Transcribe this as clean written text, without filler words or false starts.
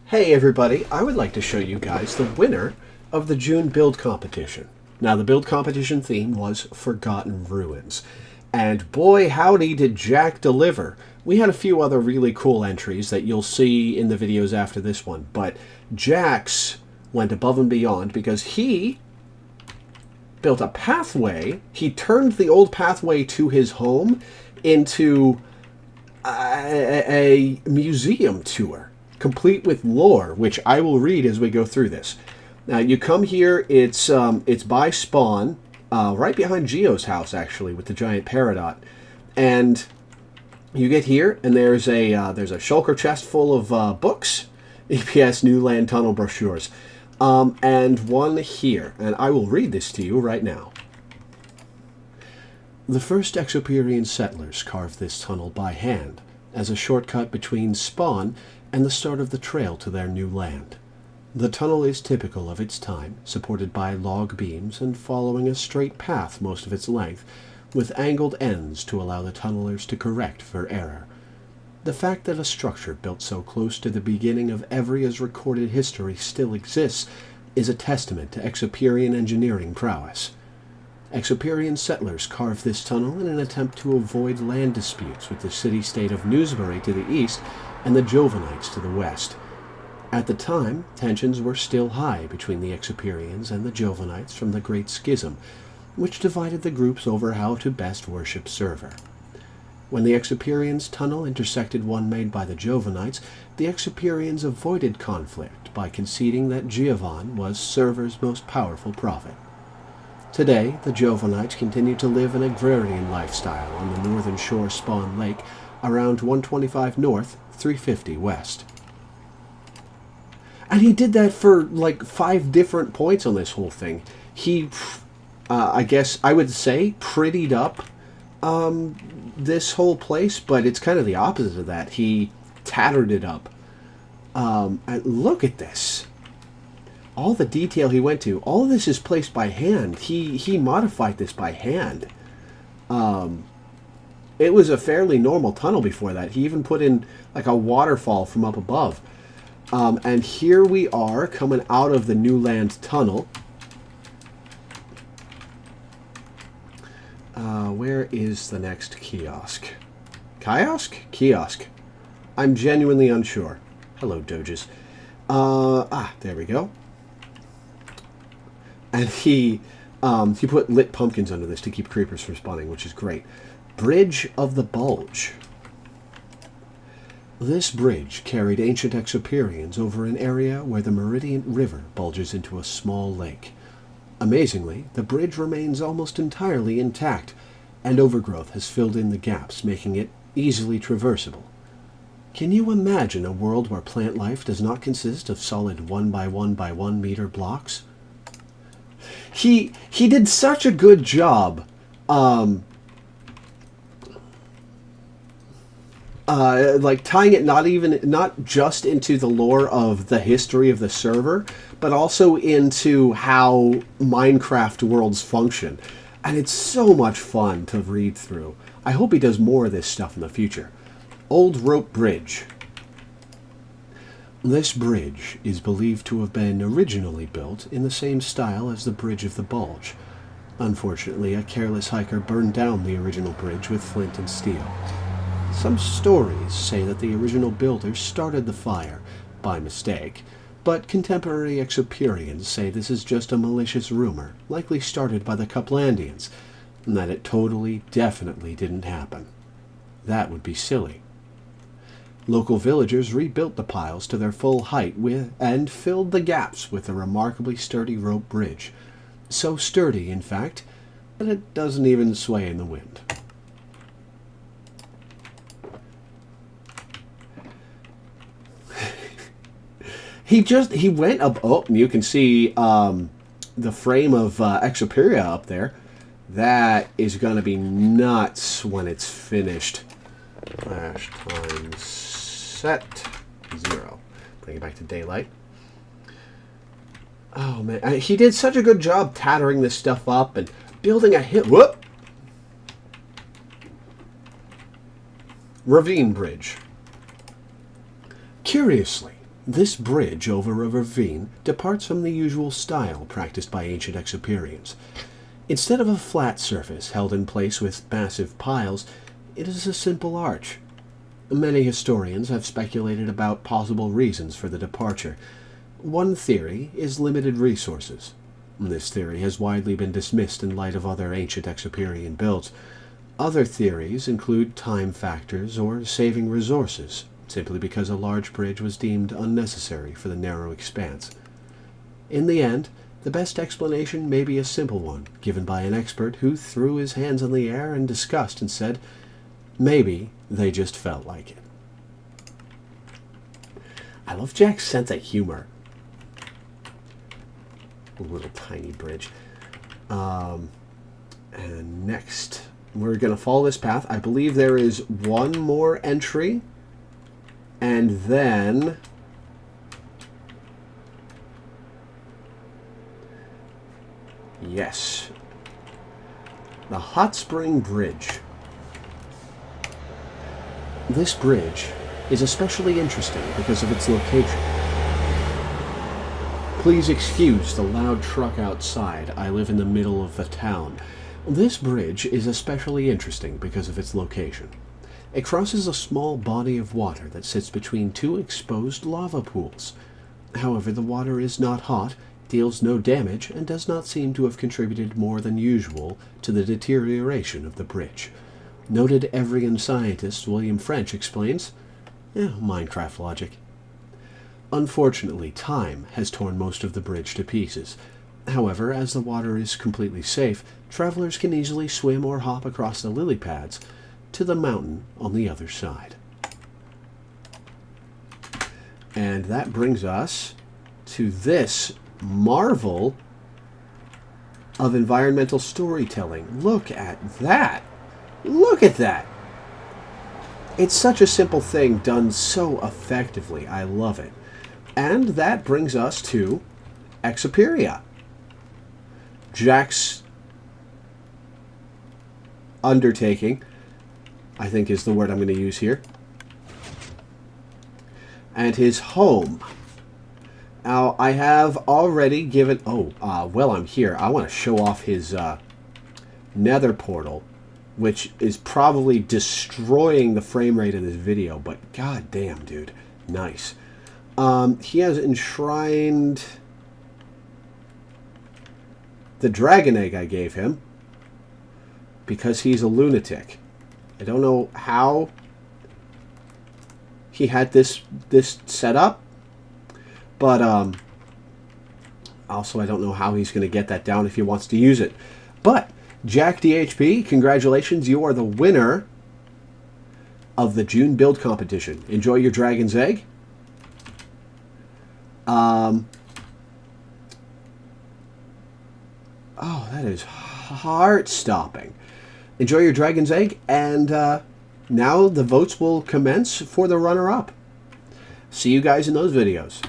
Hey everybody, I would like to show you guys the winner of the June build competition. Now the build competition theme was Forgotten Ruins. And boy howdy did Jack deliver. We had a few other really cool entries that you'll see in the videos after this one, but Jack's went above and beyond because he built a pathway. He turned the old pathway to his home into a museum tour, complete with lore, which I will read as we go through this. Now, you come here, it's by spawn, right behind Geo's house, actually, with the giant peridot. And you get here, and there's a shulker chest full of books, EPS New Land Tunnel brochures, and one here. And I will read this to you right now. The first Exoperian settlers carved this tunnel by hand as a shortcut between spawn and the start of the trail to their new land. The tunnel is typical of its time, supported by log beams and following a straight path most of its length, with angled ends to allow the tunnelers to correct for error. The fact that a structure built so close to the beginning of Evria's recorded history still exists is a testament to Exoperian engineering prowess. Exoperian settlers carved this tunnel in an attempt to avoid land disputes with the city-state of Newsbury to the east and the Jovanites to the west. At the time, tensions were still high between the Exoperians and the Jovanites from the Great Schism, which divided the groups over how to best worship Server. When the Exoperians' tunnel intersected one made by the Jovanites, the Exoperians avoided conflict by conceding that Giovann was Server's most powerful prophet. Today, the Jovanites continue to live an agrarian lifestyle on the northern shore Spawn Lake, around 125 north, 350 west. And he did that for like 5 different points on this whole thing. He, I guess I would say, prettied up this whole place, but it's kind of the opposite of that. He tattered it up. And look at this. All the detail he went to. All of this is placed by hand. He modified this by hand. It was a fairly normal tunnel before that. He even put in like a waterfall from up above. And here we are coming out of the New Land Tunnel. Where is the next kiosk? Kiosk? Kiosk. I'm genuinely unsure. Hello, Doges. There we go. And he put lit pumpkins under this to keep creepers from spawning, which is great. Bridge of the Bulge. This bridge carried ancient Exoperians over an area where the Meridian River bulges into a small lake. Amazingly, the bridge remains almost entirely intact, and overgrowth has filled in the gaps, making it easily traversable. Can you imagine a world where plant life does not consist of solid 1 by 1 by 1 meter blocks? He did such a good job like tying it not just into the lore of the history of the server, but also into how Minecraft worlds function. And it's so much fun to read through. I hope he does more of this stuff in the future. Old Rope Bridge. This bridge is believed to have been originally built in the same style as the Bridge of the Bulge. Unfortunately, a careless hiker burned down the original bridge with flint and steel. Some stories say that the original builders started the fire by mistake, but contemporary Exoperians say this is just a malicious rumor, likely started by the Cuplandians, and that it totally, definitely didn't happen. That would be silly. Local villagers rebuilt the piles to their full height and filled the gaps with a remarkably sturdy rope bridge. So sturdy, in fact, that it doesn't even sway in the wind. He went up, oh, and you can see the frame of Exoperia up there. That is going to be nuts when it's finished. Flash times set 0. Bring it back to daylight. Oh man, he did such a good job tattering this stuff up and building a hill. Whoop! Ravine Bridge. Curiously, This bridge over a ravine departs from the usual style practiced by ancient Exuperians. Instead of a flat surface held in place with massive piles, it is a simple arch. Many historians have speculated about possible reasons for the departure. One theory is limited resources. This theory has widely been dismissed in light of other ancient Exuperian builds. Other theories include time factors or saving resources, simply because a large bridge was deemed unnecessary for the narrow expanse. In the end, the best explanation may be a simple one, given by an expert who threw his hands in the air in disgust and said, maybe they just felt like it. I love Jack's sense of humor. A little tiny bridge. And next, we're going to follow this path. I believe there is one more entry. And then yes, the Hot Spring Bridge. This bridge is especially interesting because of its location. Please excuse the loud truck outside. I live in the middle of the town. This bridge is especially interesting because of its location. It crosses a small body of water that sits between two exposed lava pools. However, the water is not hot, deals no damage, and does not seem to have contributed more than usual to the deterioration of the bridge. Noted Evrian scientist William French explains, Minecraft logic. Unfortunately, time has torn most of the bridge to pieces. However, as the water is completely safe, travelers can easily swim or hop across the lily pads to the mountain on the other side. And that brings us to this marvel of environmental storytelling. Look at that! Look at that! It's such a simple thing done so effectively. I love it. And that brings us to Exuperia. Jack's undertaking, I think is the word I'm going to use here. And his home. Now, I have already given... while I'm here, I want to show off his nether portal, which is probably destroying the frame rate of this video, but god damn, dude. Nice. He has enshrined the dragon egg I gave him because he's a lunatic. I don't know how he had this set up, but also I don't know how he's going to get that down if he wants to use it. But Jack DHP, congratulations, you are the winner of the June build competition. Enjoy your dragon's egg. Oh, that is heart-stopping. Enjoy your dragon's egg, and now the votes will commence for the runner-up. See you guys in those videos.